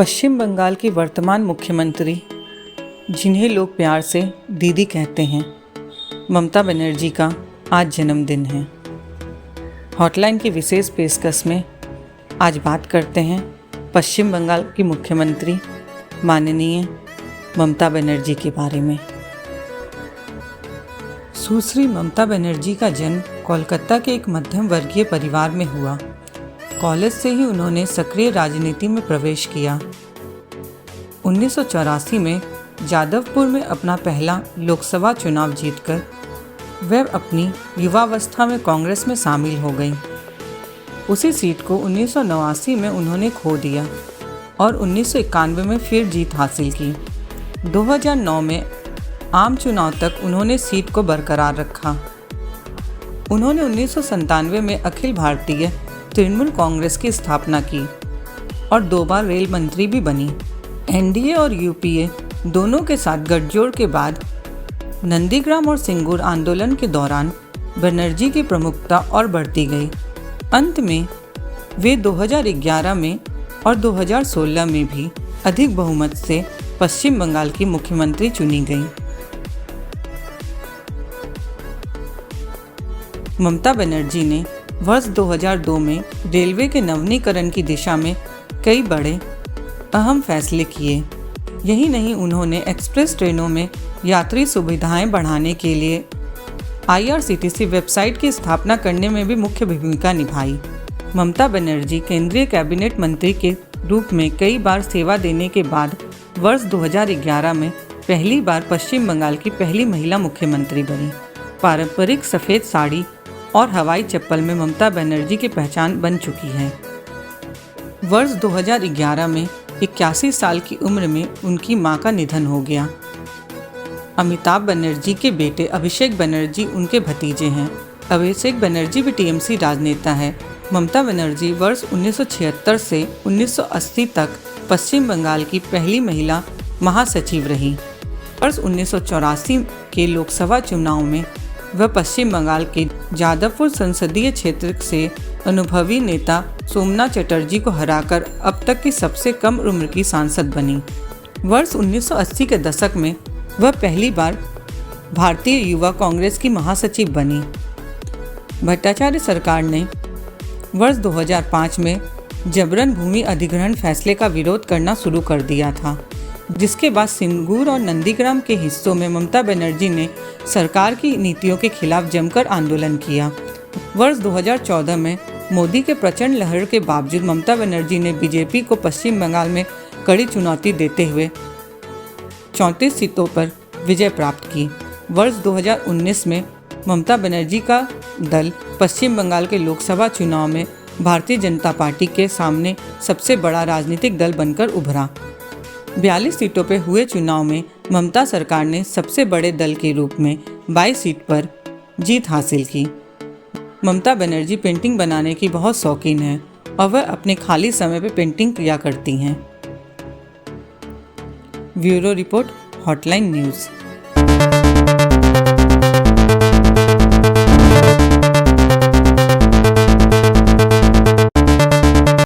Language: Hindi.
पश्चिम बंगाल की वर्तमान मुख्यमंत्री, जिन्हें लोग प्यार से दीदी कहते हैं, ममता बनर्जी का आज जन्मदिन है। हॉटलाइन की विशेष पेशकश में आज बात करते हैं पश्चिम बंगाल की मुख्यमंत्री माननीय ममता बनर्जी के बारे में। सुश्री ममता बनर्जी का जन्म कोलकाता के एक मध्यम वर्गीय परिवार में हुआ। कॉलेज से ही उन्होंने सक्रिय राजनीति में प्रवेश किया। 1984 में जादवपुर में अपना पहला लोकसभा चुनाव जीतकर वह अपनी युवावस्था में कांग्रेस में शामिल हो गई। उसी सीट को 1989 में उन्होंने खो दिया और 1991 में फिर जीत हासिल की। 2009 में आम चुनाव तक उन्होंने सीट को बरकरार रखा। उन्होंने 1997 में अखिल भारतीय तृणमूल कांग्रेस की स्थापना की और 2 बार रेल मंत्री भी बनी। एनडीए और यूपीए दोनों के साथ गठजोड़ के बाद नंदीग्राम और सिंगूर आंदोलन के दौरान बनर्जी की प्रमुखता और बढ़ती गई। अंत में वे 2011 में और 2016 में भी अधिक बहुमत से पश्चिम बंगाल की मुख्यमंत्री चुनी गई। ममता बनर्जी ने वर्ष 2002 में रेलवे के नवीनीकरण की दिशा में कई बड़े अहम फैसले किए। यही नहीं, उन्होंने एक्सप्रेस ट्रेनों में यात्री सुविधाएं बढ़ाने के लिए IRCTC वेबसाइट की स्थापना करने में भी मुख्य भूमिका निभाई। ममता बनर्जी केंद्रीय कैबिनेट मंत्री के रूप में कई बार सेवा देने के बाद वर्ष 2011 में पहली बार पश्चिम बंगाल की पहली महिला मुख्यमंत्री बनी। पारंपरिक सफ़ेद साड़ी और हवाई चप्पल में ममता बनर्जी की पहचान बन चुकी है। वर्ष 2011 में 81 साल की उम्र में उनकी मां का निधन हो गया। अमिताभ बनर्जी के बेटे अभिषेक बनर्जी उनके भतीजे हैं। अभिषेक बनर्जी भी TMC राजनेता है। ममता बनर्जी वर्ष 1976 से 1980 तक पश्चिम बंगाल की पहली महिला महासचिव रही। वर्ष 1984 के लोकसभा चुनाव में वह पश्चिम बंगाल के जादवपुर संसदीय क्षेत्र से अनुभवी नेता सोमनाथ चटर्जी को हराकर अब तक की सबसे कम उम्र की सांसद बनी। वर्ष 1980 के दशक में वह पहली बार भारतीय युवा कांग्रेस की महासचिव बनी। भट्टाचार्य सरकार ने वर्ष 2005 में जबरन भूमि अधिग्रहण फैसले का विरोध करना शुरू कर दिया था, जिसके बाद सिंगूर और नंदीग्राम के हिस्सों में ममता बनर्जी ने सरकार की नीतियों के खिलाफ जमकर आंदोलन किया। वर्ष 2014 में मोदी के प्रचंड लहर के बावजूद ममता बनर्जी ने बीजेपी को पश्चिम बंगाल में कड़ी चुनौती देते हुए 34 सीटों पर विजय प्राप्त की। वर्ष 2019 में ममता बनर्जी का दल पश्चिम बंगाल के लोकसभा चुनाव में भारतीय जनता पार्टी के सामने सबसे बड़ा राजनीतिक दल बनकर उभरा। 42 सीटों पर हुए चुनाव में ममता सरकार ने सबसे बड़े दल के रूप में 22 सीट पर जीत हासिल की। ममता बनर्जी पेंटिंग बनाने की बहुत शौकीन है और वह अपने खाली समय में पेंटिंग किया करती हैं। Bureau report, hotline news.